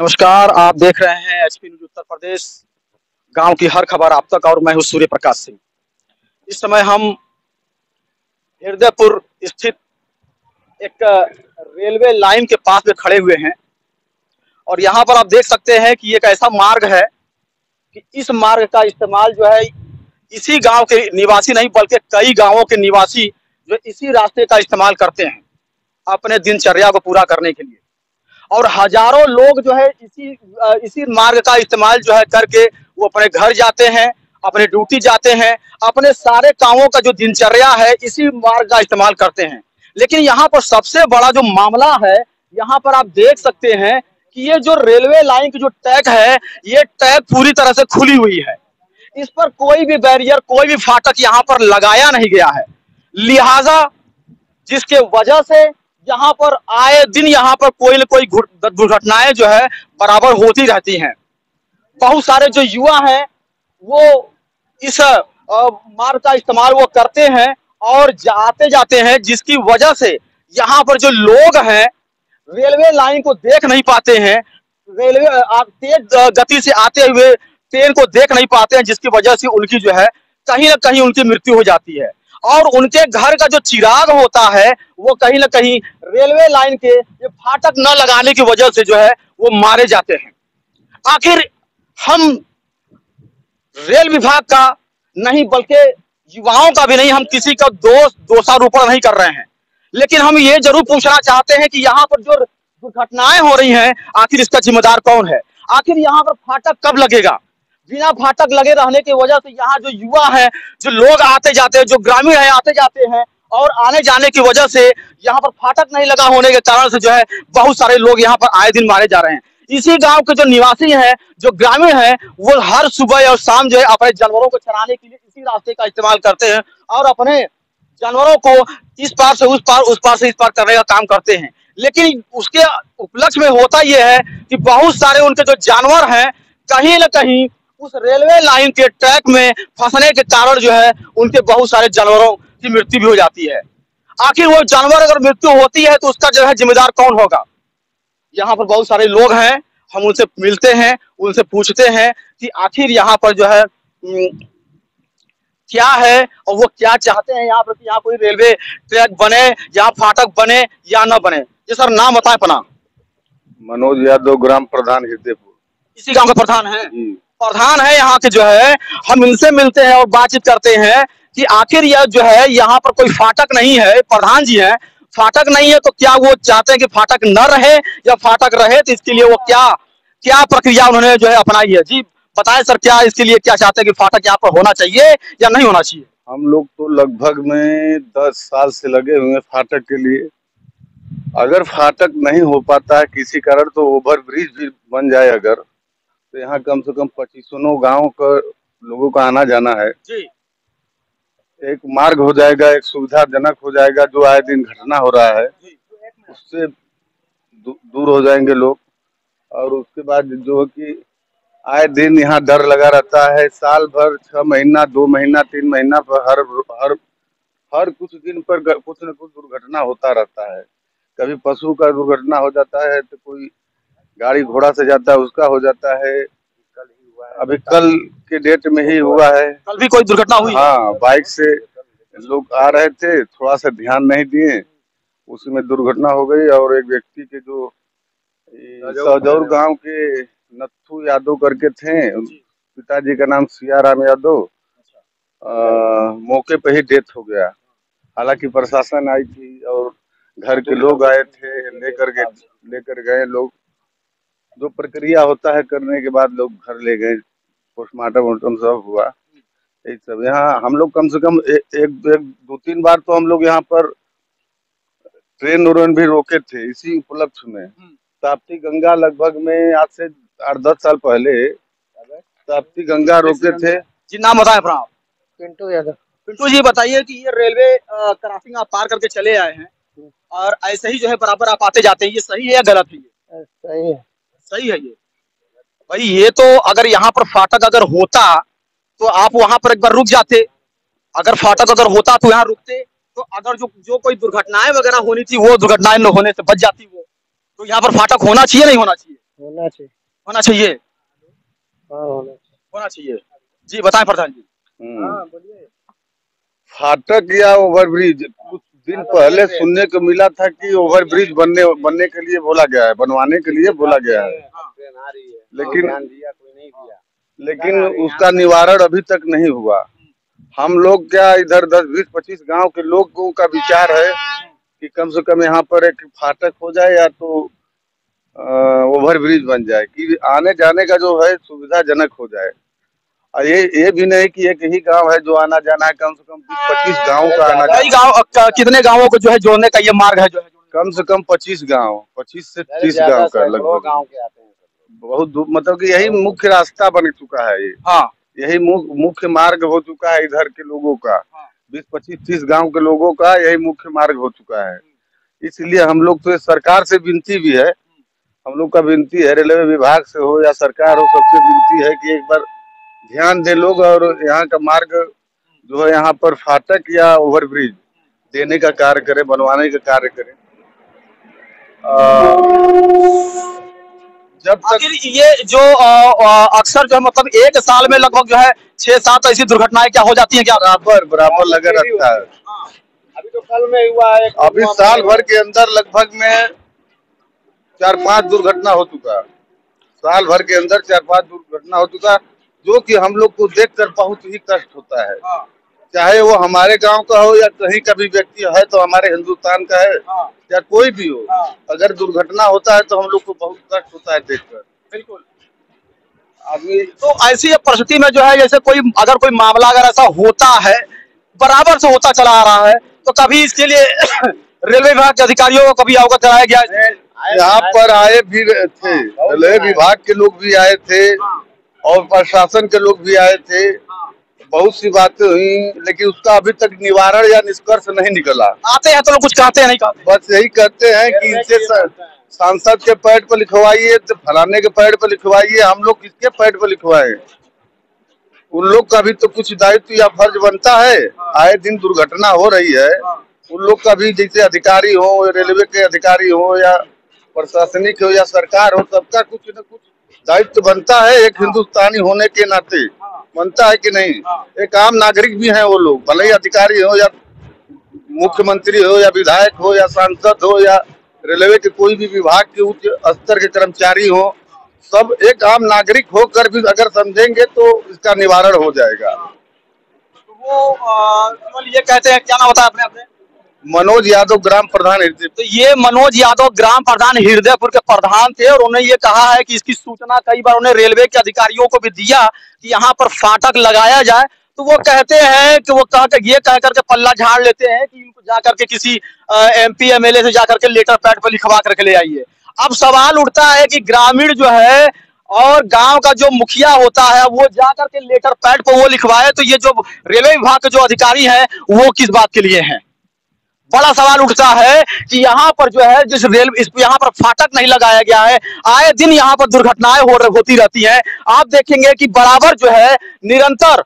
नमस्कार, आप देख रहे हैं एचपी न्यूज उत्तर प्रदेश। गांव की हर खबर आप तक और मैं हूं सूर्य प्रकाश सिंह। इस समय हम हृदयपुर स्थित एक रेलवे लाइन के पास में खड़े हुए हैं और यहां पर आप देख सकते हैं कि एक ऐसा मार्ग है कि इस मार्ग का इस्तेमाल जो है इसी गांव के निवासी नहीं बल्कि कई गांवों के निवासी जो इसी रास्ते का इस्तेमाल करते हैं अपने दिनचर्या को पूरा करने के लिए। और हजारों लोग जो है इसी मार्ग का इस्तेमाल जो है करके वो अपने घर जाते हैं, अपने ड्यूटी जाते हैं, अपने सारे कामों का जो दिनचर्या है इसी मार्ग का इस्तेमाल करते हैं। लेकिन यहाँ पर सबसे बड़ा जो मामला है, यहाँ पर आप देख सकते हैं कि ये जो रेलवे लाइन की जो ट्रैक है, ये ट्रैक पूरी तरह से खुली हुई है। इस पर कोई भी बैरियर, कोई भी फाटक यहाँ पर लगाया नहीं गया है। लिहाजा जिसके वजह से यहाँ पर आए दिन यहाँ पर कोई न कोई दुर्घटनाएं जो है बराबर होती रहती हैं। बहुत सारे जो युवा हैं वो इस मार्ग का इस्तेमाल वो करते हैं और आते जाते हैं, जिसकी वजह से यहाँ पर जो लोग हैं रेलवे लाइन को देख नहीं पाते हैं, रेलवे तेज गति से आते हुए ट्रेन को देख नहीं पाते हैं, जिसकी वजह से उनकी जो है कहीं ना कहीं उनकी मृत्यु हो जाती है। और उनके घर का जो चिराग होता है वो कहीं ना कहीं रेलवे लाइन के ये फाटक न लगाने की वजह से जो है वो मारे जाते हैं। आखिर हम रेल विभाग का नहीं बल्कि युवाओं का भी नहीं, हम किसी का दोषारोपण नहीं कर रहे हैं, लेकिन हम ये जरूर पूछना चाहते हैं कि यहाँ पर जो दुर्घटनाएं हो रही हैं आखिर इसका जिम्मेदार कौन है? आखिर यहाँ पर फाटक कब लगेगा? बिना फाटक लगे रहने की वजह से यहाँ जो युवा है, जो लोग आते जाते हैं, जो ग्रामीण है आते जाते हैं और आने जाने की वजह से यहाँ पर फाटक नहीं लगा होने के कारण से जो है बहुत सारे लोग यहाँ पर आए दिन मारे जा रहे हैं। इसी गांव के जो निवासी हैं, जो ग्रामीण हैं, वो हर सुबह और शाम जो है अपने जानवरों को चराने के लिए इसी रास्ते का इस्तेमाल करते हैं और अपने जानवरों को इस पार से उस पार से इस पार करने का काम करते हैं। लेकिन उसके उपलक्ष्य में होता यह है कि बहुत सारे उनके जो जानवर हैं कहीं न कहीं उस रेलवे लाइन के ट्रैक में फंसने के कारण जो है उनके बहुत सारे जानवरों की मृत्यु भी हो जाती है। आखिर वो जानवर अगर मृत्यु होती है तो उसका जो है जिम्मेदार कौन होगा? यहाँ पर बहुत सारे लोग हैं, हम उनसे मिलते हैं, उनसे पूछते हैं कि आखिर यहाँ पर जो है क्या है और वो क्या चाहते हैं यहाँ पर कि यहाँ कोई रेलवे ट्रैक बने, यहाँ फाटक बने या न बने। ये सर नाम बताएं अपना। मनोज यादव, ग्राम प्रधान हृदयपुर। इसी गांव का प्रधान है? प्रधान है यहाँ के जो है, हम इनसे मिलते हैं और बातचीत करते हैं कि आखिर यह जो है यहाँ पर कोई फाटक नहीं है। प्रधान जी हैं, फाटक नहीं है तो क्या वो चाहते हैं कि फाटक न रहे या फाटक रहे, तो इसके लिए वो क्या प्रक्रिया उन्होंने जो है अपनाई है? जी बताएं सर, क्या इसके लिए क्या चाहते हैं कि फाटक यहाँ पर होना चाहिए या नहीं होना चाहिए? हम लोग तो लगभग में 10 साल से लगे हुए हैं फाटक के लिए। अगर फाटक नहीं हो पाता है किसी कारण तो ओवर ब्रिज भी बन जाए अगर, तो यहाँ कम से कम 25 गाँव का लोगों का आना जाना है जी। एक मार्ग हो जाएगा, एक सुविधाजनक हो जाएगा। जो आए दिन घटना हो रहा है उससे दूर हो जाएंगे लोग। और उसके बाद जो है कि आए दिन यहाँ डर लगा रहता है, साल भर 6 महीना 2 महीना 3 महीना पर हर कुछ दिन पर कुछ न कुछ दुर्घटना होता रहता है। कभी पशु का दुर्घटना हो जाता है तो कोई गाड़ी घोड़ा से जाता है उसका हो जाता है। अभी कल के डेट में ही हुआ है, कल भी कोई दुर्घटना हुई? हाँ, बाइक से लोग आ रहे थे, थोड़ा सा ध्यान नहीं दिए, उसमें दुर्घटना हो गई। और एक व्यक्ति के जो सौजौर गांव के नत्थू यादव करके थे, पिताजी का नाम सियाराम यादव, मौके पे ही डेथ हो गया। हालांकि प्रशासन आई थी और घर के लोग आए थे, लेकर गए लोग। जो प्रक्रिया होता है करने के बाद लोग घर ले गए, पोस्टमार्टम सब हुआ। यही सब यहाँ हम लोग कम से कम एक 2-3 बार तो हम लोग यहाँ पर ट्रेन भी रोके थे इसी उपलक्ष्य में। ताप्ती गंगा लगभग में आज से 8-10 साल पहले ताप्ती गंगा रोके थे। जी नाम बताएं अपना। पिंटू यादव। पिंटू जी बताइए कि ये रेलवे क्रॉसिंग आप पार करके चले आए हैं और ऐसे ही जो है बराबर आप आते जाते हैं, ये सही है या गलत है? ये सही है। सही है। ये भाई ये तो अगर यहाँ पर फाटक अगर होता तो आप वहां पर एक बार रुक जाते। अगर फाटक अगर होता तो यहाँ रुकते, तो अगर जो कोई दुर्घटनाएं वगैरह होनी थी वो दुर्घटनाएं न होने से बच जाती। वो तो यहाँ पर फाटक होना चाहिए नहीं होना चाहिए? होना चाहिए। होना चाहिए। हाँ होना चाहिए। जी बताएं प्रधान जी। हाँ बोलिए। फाटक या ओवरब्रिज कुछ दिन पहले सुनने को मिला था कि ओवरब्रिज बनने के लिए बोला गया है, बनवाने के लिए बोला गया है, लेकिन उसका निवारण अभी तक नहीं हुआ। हम लोग क्या इधर 10-20-25 गांव के लोगों का विचार है कि कम से कम यहाँ पर एक फाटक हो जाए या तो ओवर ब्रिज बन जाए कि आने जाने का जो है सुविधाजनक हो जाए। और ये भी नहीं कि एक ही गांव है जो आना जाना है, कम से कम 20-25 गाँव का आना कई जाना। गाँव कितने गाँवों को जो है जोड़ने का ये मार्ग है जो है? कम से कम 25 गाँव, 25 से 30 गाँव का लगभग गाँव के आते हैं। बहुत दूर, मतलब कि यही मुख्य रास्ता बन चुका है ये। हाँ यही मुख्य मार्ग हो चुका है इधर के लोगों का। 20-25-30 गांव के लोगों का यही मुख्य मार्ग हो चुका है। इसलिए हम लोग तो सरकार से विनती भी है, हम लोग का विनती है, रेलवे विभाग से हो या सरकार हो, सबसे विनती है कि एक बार ध्यान दे लोग और यहाँ का मार्ग जो है यहाँ पर फाटक या ओवरब्रिज देने का कार्य करें, बनवाने का कार्य करें। जब तक ये जो अक्सर जो है मतलब एक साल में लगभग जो है 6-7 ऐसी दुर्घटनाएं क्या हो जाती हैं क्या? बराबर लगे रहता है। अभी तो कल में हुआ है। अभी साल भर के अंदर लगभग में 4-5 दुर्घटना हो चुका। साल भर के अंदर 4-5 दुर्घटना हो चुका, जो कि हम लोग को देखकर बहुत ही कष्ट होता है। चाहे वो हमारे गांव का हो या कहीं का भी व्यक्ति है, तो हमारे हिंदुस्तान का है या कोई भी हो, अगर दुर्घटना होता है तो हम लोग को बहुत कष्ट होता है देखकर। बिल्कुल। अभी तो ऐसी परिस्थिति में जो है जैसे अगर कोई मामला अगर ऐसा होता है, बराबर से होता चला आ रहा है, तो कभी इसके लिए रेलवे विभाग के अधिकारियों को कभी अवगत कराया गया? यहाँ पर आए भी थे, रेलवे विभाग के लोग भी आए थे और प्रशासन के लोग भी आए थे। बहुत सी बातें हुई, लेकिन उसका अभी तक निवारण या निष्कर्ष नहीं निकला। आते हैं तो लोग कुछ कहते हैं नहीं कहते? बस यही कहते हैं कि इनसे सांसद के पैड पर लिखवाइए, तो फलाने के पैड पर लिखवाइए। हम लोग किसके पैड पर लिखवाएं? उन लोग का भी तो कुछ दायित्व या फर्ज बनता है। आए दिन दुर्घटना हो रही है, उन लोग का भी जैसे अधिकारी हो, रेलवे के अधिकारी हो या प्रशासनिक हो या सरकार हो, सबका कुछ न कुछ दायित्व बनता है। एक हिंदुस्तानी होने के नाते बनता है कि नहीं? एक आम नागरिक भी हैं वो लोग, भले ही अधिकारी हो या मुख्यमंत्री हो या विधायक हो या सांसद हो या रेलवे के कोई भी विभाग के उच्च स्तर के कर्मचारी हो, सब एक आम नागरिक होकर भी अगर समझेंगे तो इसका निवारण हो जाएगा। तो वो ये कहते हैं, क्या नाम होता है अपने? मनोज यादव, ग्राम प्रधान हृदय। तो ये मनोज यादव ग्राम प्रधान हृदयपुर के प्रधान थे और उन्होंने ये कहा है कि इसकी सूचना कई बार उन्हें रेलवे के अधिकारियों को भी दिया कि यहाँ पर फाटक लगाया जाए। तो वो कहते हैं कि वो ये कह करके पल्ला झाड़ लेते हैं कि इनको जा करके किसी MP MLA से जाकर के लेटर पैड पर लिखवा करके ले आइए। अब सवाल उठता है कि ग्रामीण जो है और गांव का जो मुखिया होता है वो जा करके लेटर पैड पर वो लिखवाए, तो ये जो रेलवे विभाग के जो अधिकारी हैं वो किस बात के लिए हैं? बड़ा सवाल उठता है कि यहाँ पर जो है जिस यहाँ पर फाटक नहीं लगाया गया है, आए दिन यहाँ पर दुर्घटनाएं होती रहती हैं। आप देखेंगे कि बराबर जो है निरंतर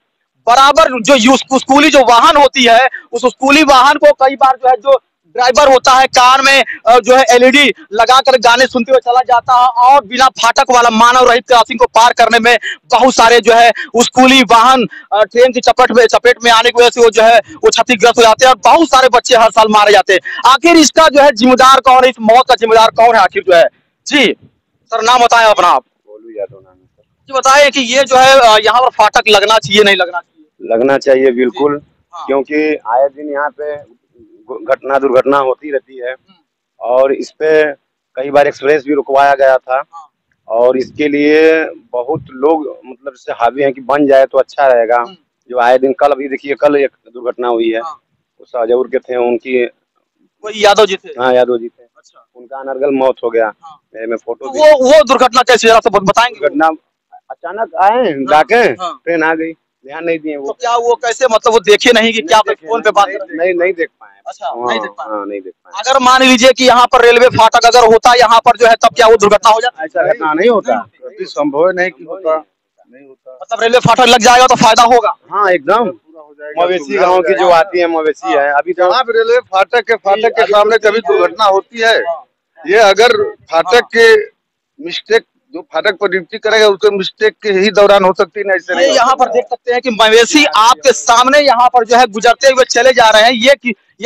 बराबर जो स्कूली जो वाहन होती है, उस स्कूली वाहन को कई बार जो है जो ड्राइवर होता है कान में जो है LED लगा कर गाने सुनते हुए चला जाता है और बिना फाटक वाला मानव रहित क्रॉसिंग को पार करने में बहुत सारे जो है स्कूली वाहन ट्रेन की चपेट में आने की वजह से वो जो है वो क्षतिग्रस्त हो जाते हैं और बहुत सारे बच्चे हर साल मारे जाते हैं। आखिर इसका जो है जिम्मेदार कौन है? इस मौत का जिम्मेदार कौन है आखिर जो है? जी सर, नाम बताएं अपना आप। बोलू यादव नाम है। जी बताएं कि ये जो है यहाँ पर फाटक लगना चाहिए नहीं लगना चाहिए? लगना चाहिए बिल्कुल, क्योंकि आए दिन यहाँ पे दुर्घटना होती रहती है और इस पे कई बार एक्सप्रेस भी रुकवाया गया था और इसके लिए बहुत लोग मतलब इससे हावी हैं कि बन जाए तो अच्छा रहेगा। जो आए दिन, कल अभी देखिए, कल एक दुर्घटना हुई है, वो शाहजौर के थे, उनकी वही यादव जी थे। हाँ यादव जी थे। अच्छा। उनका अनर्गल मौत हो गया। मैं फोटो तो वो दुर्घटना कैसी, जरा सा बताएंगे? दुर्घटना अचानक आए जाके ट्रेन आ गई, ध्यान नहीं दिए वो। तो क्या वो कैसे, मतलब वो देखे नहीं कि क्या फोन पे बात नहीं देख पाए। अच्छा, नहीं देख पाए। हाँ, नहीं देख पाए। अगर मान लीजिए कि यहाँ पर रेलवे फाटक अगर होता यहाँ पर जो है, तब क्या वो दुर्घटना हो जाती? ऐसा घटना नहीं होता, कभी संभव नहीं कि होता, नहीं होता। मतलब रेलवे फाटक लग जाएगा तो फायदा होगा। हाँ एकदम। मवेशी गांव की जो आती है, मवेशी है, अभी तो रेलवे फाटक के सामने कभी दुर्घटना होती है। ये अगर फाटक के मिस्टेक जो फाटक पर ड्यूटी करेगा उसके मिस्टेक के ही दौरान हो सकती है, ऐसे नहीं। यहाँ पर देख सकते हैं कि मवेशी आपके सामने यहाँ पर जो है गुजरते हुए चले जा रहे हैं। ये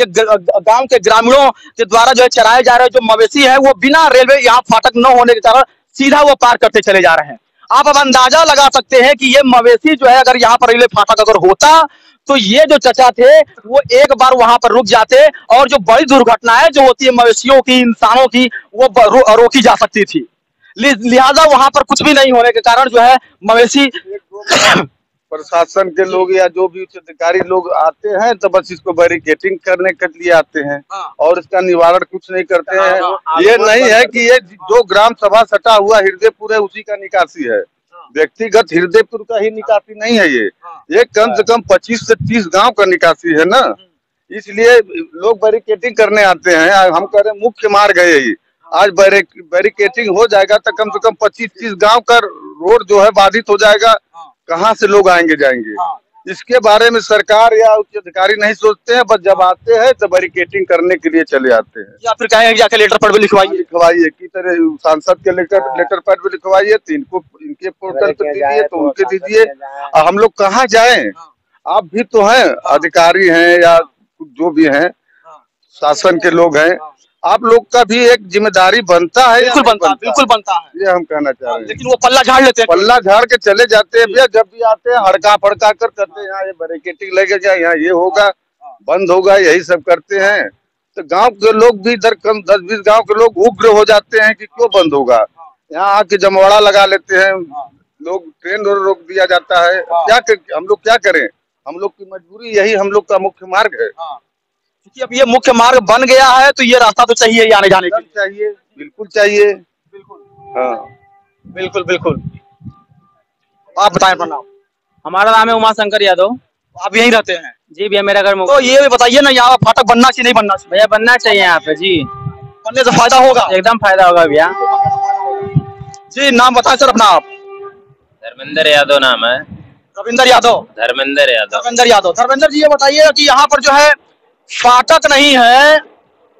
गांव के ग्रामीणों के द्वारा जो है चराए जा रहे हैं जो मवेशी है, वो बिना रेलवे यहाँ फाटक न होने के कारण सीधा वो पार करते चले जा रहे हैं। आप अब अंदाजा लगा सकते हैं कि ये मवेशी जो है अगर यहाँ पर रेलवे फाटक अगर होता तो ये जो चचा थे वो एक बार वहां पर रुक जाते और जो बड़ी दुर्घटनाएं जो होती है मवेशियों की, इंसानों की, वो रोकी जा सकती थी। लिहाजा वहां पर कुछ भी नहीं होने के कारण जो है मवेशी प्रशासन के लोग या जो भी उच्च अधिकारी लोग आते हैं तो बस इसको बैरिकेटिंग करने के लिए आते हैं और इसका निवारण कुछ नहीं करते हैं। ये नहीं है कि ये जो ग्राम सभा सटा हुआ हृदयपुर है उसी का निकासी है, व्यक्तिगत हृदयपुर का ही निकासी नहीं है। ये कम से कम 25 से 30 गांव का निकासी है ना, इसलिए लोग बैरिकेटिंग करने आते हैं। हम कह रहे हैं मुख्य मार्ग है यही, आज बैरिकेटिंग हो जाएगा तो कम से कम 25-30 गांव का रोड जो है बाधित हो जाएगा। कहाँ से लोग आएंगे जाएंगे, इसके बारे में सरकार या उच्च अधिकारी नहीं सोचते हैं। बस जब आते हैं तो बैरिकेटिंग करने के लिए चले आते हैं या फिर कहेंगे जाके लेटर पैड पे लिखवाइए की तरह सांसद के लेटर पैड पे लिखवाइए, तो इनको इनके पोर्टल पे दीजिए तो उनके दीजिए। हम लोग कहाँ जाएं? आप भी तो हैं, अधिकारी हैं या जो भी हैं, शासन के लोग हैं, आप लोग का भी एक जिम्मेदारी बनता है। बिल्कुल बनता है, ये हम कहना चाह रहे हैं। लेकिन वो पल्ला झाड़ लेते हैं, पल्ला झाड़ के चले जाते हैं भैया। जब भी आते हैं हड़का फड़का कर करते हैं, यहाँ ये बैरिकेटिंग लगेगा, यहाँ ये होगा, बंद होगा, यही सब करते हैं। तो गांव के लोग भी इधर कम 10-20 गांव के लोग उग्र हो जाते हैं कि क्यों बंद होगा। यहाँ आके जमवाड़ा लगा लेते हैं लोग, ट्रेन रोक दिया जाता है। हम लोग क्या करें? हम लोग की मजबूरी यही, हम लोग का मुख्य मार्ग है। क्योंकि अब ये मुख्य मार्ग बन गया है तो ये रास्ता तो चाहिए ही आने जाने के लिए। चाहिए, बिल्कुल चाहिए। बिल्कुल। आप बताएं अपना नाम। हमारा नाम है उमा शंकर यादव। आप यहीं रहते हैं? जी भैया, मेरा घर। तो ये भी बताइए ना, यहाँ फाटक बनना चाहिए नहीं बनना चाहिए? भैया बनना चाहिए यहाँ पे जी, बनने से फायदा होगा, एकदम फायदा होगा भैया जी। नाम बताएं सर अपना। आप? धर्मेंद्र यादव नाम है। रविंदर यादव? धर्मेंद्र यादव। धर्मेंद्र जी ये बताइए कि यहाँ पर जो है फाटक नहीं है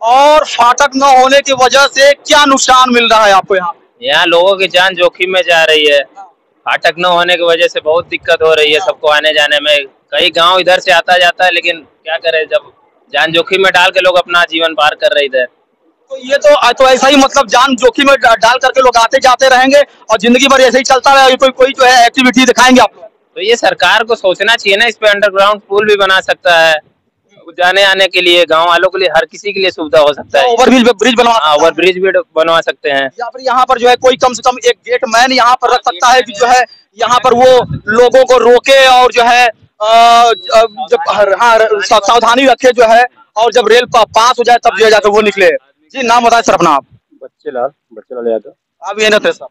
और फाटक न होने की वजह से क्या नुकसान मिल रहा है आपको? यहाँ लोगों की जान जोखिम में जा रही है। फाटक न होने की वजह से बहुत दिक्कत हो रही है सबको आने जाने में। कई गांव इधर से आता जाता है, लेकिन क्या करे, जब जान जोखिम में डाल के लोग अपना जीवन पार कर रहे इधर। तो ये तो ऐसा ही, मतलब जान जोखिम में डाल करके लोग आते जाते रहेंगे और जिंदगी भर ऐसे ही चलता रहेगा। कोई जो है एक्टिविटी दिखाएंगे आप लोग? तो ये सरकार को सोचना चाहिए ना, इस पे अंडरग्राउंड पुल भी बना सकता है, जाने आने के लिए गांव वालों के लिए, हर किसी के लिए सुविधा हो सकता है। ओवरब्रिज भी बनवा सकते हैं। यहाँ पर जो है कोई कम से कम एक गेट मैन यहाँ पर रख सकता है कि जो है यहाँ पर वो लोगों को रोके और जो है जब सावधानी रखे जो है, और जब रेल पास हो जाए तब जो है जाकर वो निकले। जी नाम बताए सर अपना। आप? बच्चेलाल यादव। आप यही रहते सर?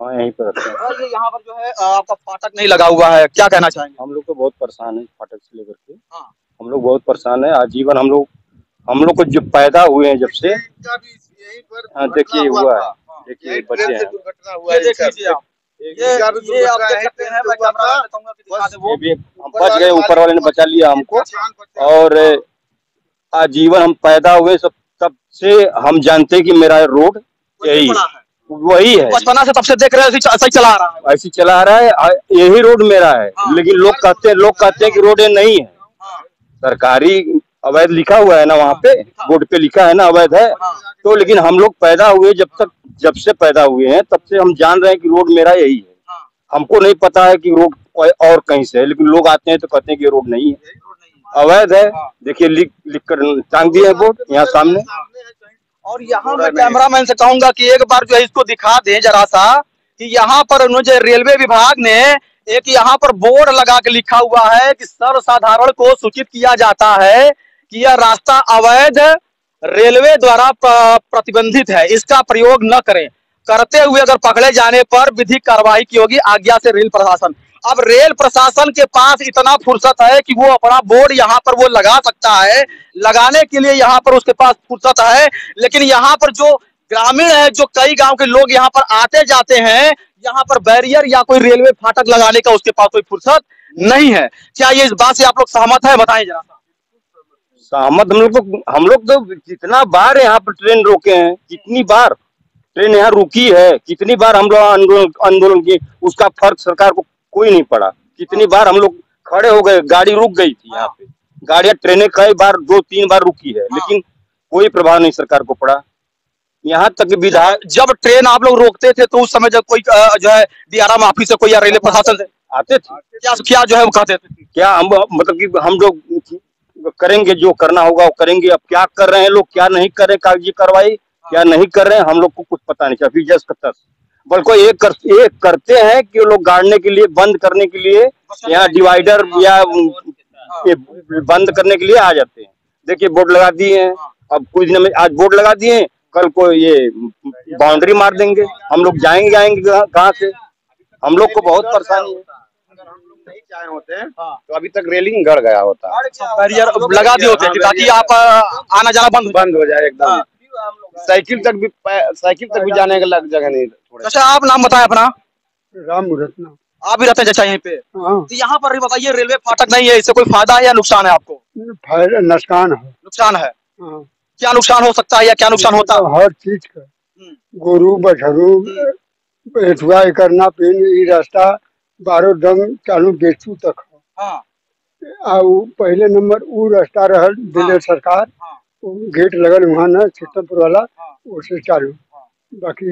हाँ, यहीं पर रहते हैं। ये यहाँ पर जो है आपका फाटक नहीं लगा हुआ है, क्या कहना चाहेंगे? हम लोग तो बहुत परेशान है फाटक से लेकर के। हम लोग बहुत परेशान है आजीवन। हम लोग को जब पैदा हुए हैं जब से, देखिए हुआ है, देखिए बच्चे हैं। हम बच गए, ऊपर वाले ने बचा लिया हमको। और आजीवन हम पैदा हुए तब से हम जानते हैं कि मेरा रोड यही वही है, बचपना से तब से देख रहे हैं ऐसा ही चला रहा है, ऐसी चला रहा है, यही रोड मेरा है। लेकिन लोग कहते हैं कि रोड ये नहीं है। सरकारी अवैध लिखा हुआ है ना, वहाँ पे बोर्ड पे लिखा है ना अवैध है। तो लेकिन हम लोग पैदा हुए जब से पैदा हुए हैं तब से हम जान रहे हैं कि रोड मेरा यही है। हमको नहीं पता है कि रोड और कहीं से है, लेकिन लोग आते हैं तो कहते हैं कि रोड नहीं है, अवैध है। देखिए लिख कर टांग दिए है बोर्ड यहाँ सामने। और यहाँ मैं कैमरामैन से कहूंगा कि एक बार जो है इसको दिखा दें जरा सा कि यहाँ पर जो रेलवे विभाग ने एक यहाँ पर बोर्ड लगा के लिखा हुआ है कि सर्वसाधारण को सूचित किया जाता है कि यह रास्ता अवैध रेलवे द्वारा प्रतिबंधित है, इसका प्रयोग न करें। करते हुए अगर पकड़े जाने पर विधिक कार्रवाई की होगी, आज्ञा से रेल प्रशासन। अब रेल प्रशासन के पास इतना फुर्सत है कि वो अपना बोर्ड यहाँ पर वो लगा सकता है, लगाने के लिए यहाँ पर उसके पास फुर्सत है। लेकिन यहाँ पर जो ग्रामीण है, जो कई गांव के लोग यहाँ पर आते जाते हैं, यहाँ पर बैरियर या कोई रेलवे फाटक लगाने का उसके पास कोई फुर्सत नहीं है। क्या ये इस बात से आप लोग सहमत है? बताएं जरा सा। सहमत हम लोग तो जितना बार यहाँ पर ट्रेन रोके हैं, कितनी बार ट्रेन यहाँ रुकी है, कितनी बार हम लोग आंदोलन किए, उसका फर्क सरकार को कोई नहीं पड़ा। कितनी बार हम लोग खड़े हो गए, गाड़ी रुक गई थी यहाँ पे, गाड़ियां ट्रेनें कई बार 2-3 बार रुकी है, लेकिन कोई प्रभाव नहीं सरकार को पड़ा। यहाँ तक विधायक, जब ट्रेन आप लोग रोकते थे तो उस समय जब कोई जो है DRM ऑफिस से कोई या रेलवे प्रशासन से आते थे, क्या जो है वो कहते थे, क्या हम मतलब कि हम लोग करेंगे, जो करना होगा वो करेंगे। अब क्या कर रहे हैं लोग, क्या नहीं कर रहे, कागजी कार्रवाई क्या नहीं कर रहे हैं, हम लोग को कुछ पता नहीं चला। फिर जस्ट तक बल्कि एक करते हैं कि लोग गाड़ने के लिए, बंद करने के लिए, यहाँ डिवाइडर या बंद करने के लिए आ जाते हैं। देखिए बोर्ड लगा दिए हैं, अब कुछ दिन में आज बोर्ड लगा दिए हैं, कल को ये बाउंड्री मार देंगे, हम लोग जाएंगे कहाँ से। हम लोग को बहुत परेशानी है। अगर हम लोग नहीं चाहे होते हैं तो अभी तक रेलिंग गड़ गया होता, बैरियर लगा दिए होते ताकि आप आना जाना बंद हो जाए एकदम। साइकिल तक भी जाने का लग जगह नहीं। अच्छा, आप नाम बताएं अपना। राम रत्ना। आप भी रहते हैं चाचा यहीं पे? हाँ। तो यहाँ पर बताइए, रेलवे फाटक नहीं है, इससे कोई फायदा है या नुकसान है आपको? फायदा नुकसान है। नुकसान है। हाँ। क्या नुकसान हो सकता है या क्या नुकसान होता है? हर चीज का, गोरू बछरू एथुआ करना पिन ई रास्ता 12 दम चालू बेचू तक हाँ। पहले नंबर वो रास्ता रहल दिल्ली सरकार, गेट लगल वहाँ ना चित्तमपुर वाला, उससे चालू, बाकी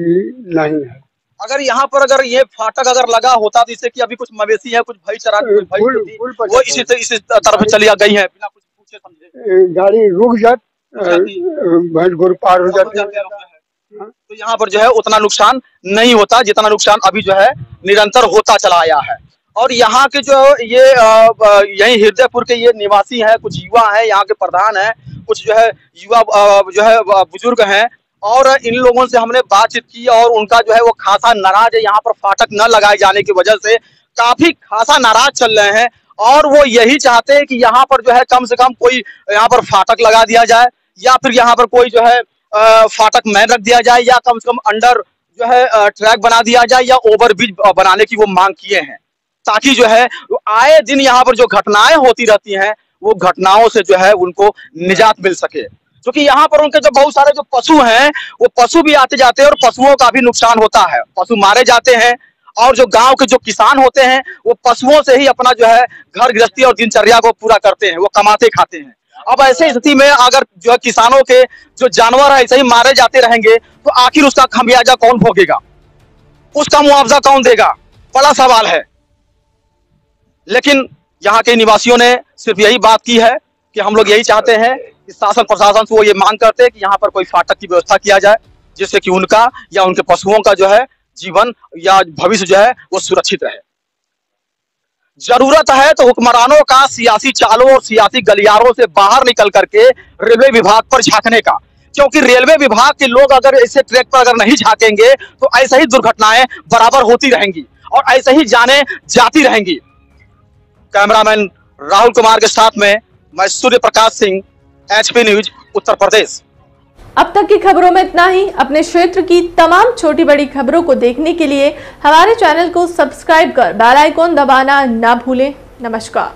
नहीं है। अगर यहाँ पर अगर ये फाटक अगर लगा होता तो इससे कि अभी कुछ मवेशी है, कुछ भाई चरा, वो इसी तरफ चली गई है बिना कुछ पूछे समझे, गाड़ी रुक जात, भैंस गोरू पार हो जाते हैं। तो यहाँ पर जो है उतना नुकसान नहीं होता जितना नुकसान अभी जो है निरंतर होता चला आया है। और यहाँ के जो ये यही हृदयपुर के ये निवासी हैं, कुछ युवा हैं, यहाँ के प्रधान हैं, कुछ जो है युवा जो है बुजुर्ग हैं, और इन लोगों से हमने बातचीत की और उनका जो है वो खासा नाराज है। यहाँ पर फाटक न लगाए जाने की वजह से काफी खासा नाराज चल रहे हैं और वो यही चाहते हैं कि यहाँ पर जो है कम से कम कोई यहाँ पर फाटक लगा दिया जाए, या फिर यहाँ पर कोई जो है फाटक मैन रख दिया जाए, या कम से कम अंडर जो है ट्रैक बना दिया जाए, या ओवरब्रिज बनाने की वो मांग किए हैं, ताकि जो है आए दिन यहाँ पर जो घटनाएं होती रहती हैं वो घटनाओं से जो है उनको निजात मिल सके। क्योंकि यहाँ पर उनके जो बहुत सारे जो पशु हैं वो पशु भी आते जाते हैं और पशुओं का भी नुकसान होता है, पशु मारे जाते हैं, और जो गांव के जो किसान होते हैं वो पशुओं से ही अपना जो है घर गृहस्थी और दिनचर्या को पूरा करते हैं, वो कमाते खाते हैं। अब ऐसे स्थिति में अगर जो है किसानों के जो जानवर है ऐसे ही मारे जाते रहेंगे तो आखिर उसका खमियाजा कौन भोगेगा, उसका मुआवजा कौन देगा, बड़ा सवाल है। लेकिन यहाँ के निवासियों ने सिर्फ यही बात की है कि हम लोग यही चाहते हैं कि शासन प्रशासन से वो ये मांग करते हैं कि यहाँ पर कोई फाटक की व्यवस्था किया जाए, जिससे कि उनका या उनके पशुओं का जो है जीवन या भविष्य जो है वो सुरक्षित रहे। जरूरत है तो हुक्मरानों का सियासी चालों और सियासी गलियारों से बाहर निकल करके रेलवे विभाग पर झांकने का, क्योंकि रेलवे विभाग के लोग अगर ऐसे ट्रैक पर अगर नहीं झांकेंगे तो ऐसे ही दुर्घटनाएं बराबर होती रहेंगी और ऐसे ही जाने जाती रहेंगी। कैमरामैन राहुल कुमार के साथ में मैं सूर्य प्रकाश सिंह, HP न्यूज उत्तर प्रदेश। अब तक की खबरों में इतना ही। अपने क्षेत्र की तमाम छोटी बड़ी खबरों को देखने के लिए हमारे चैनल को सब्सक्राइब कर बेल आइकॉन दबाना ना भूलें। नमस्कार।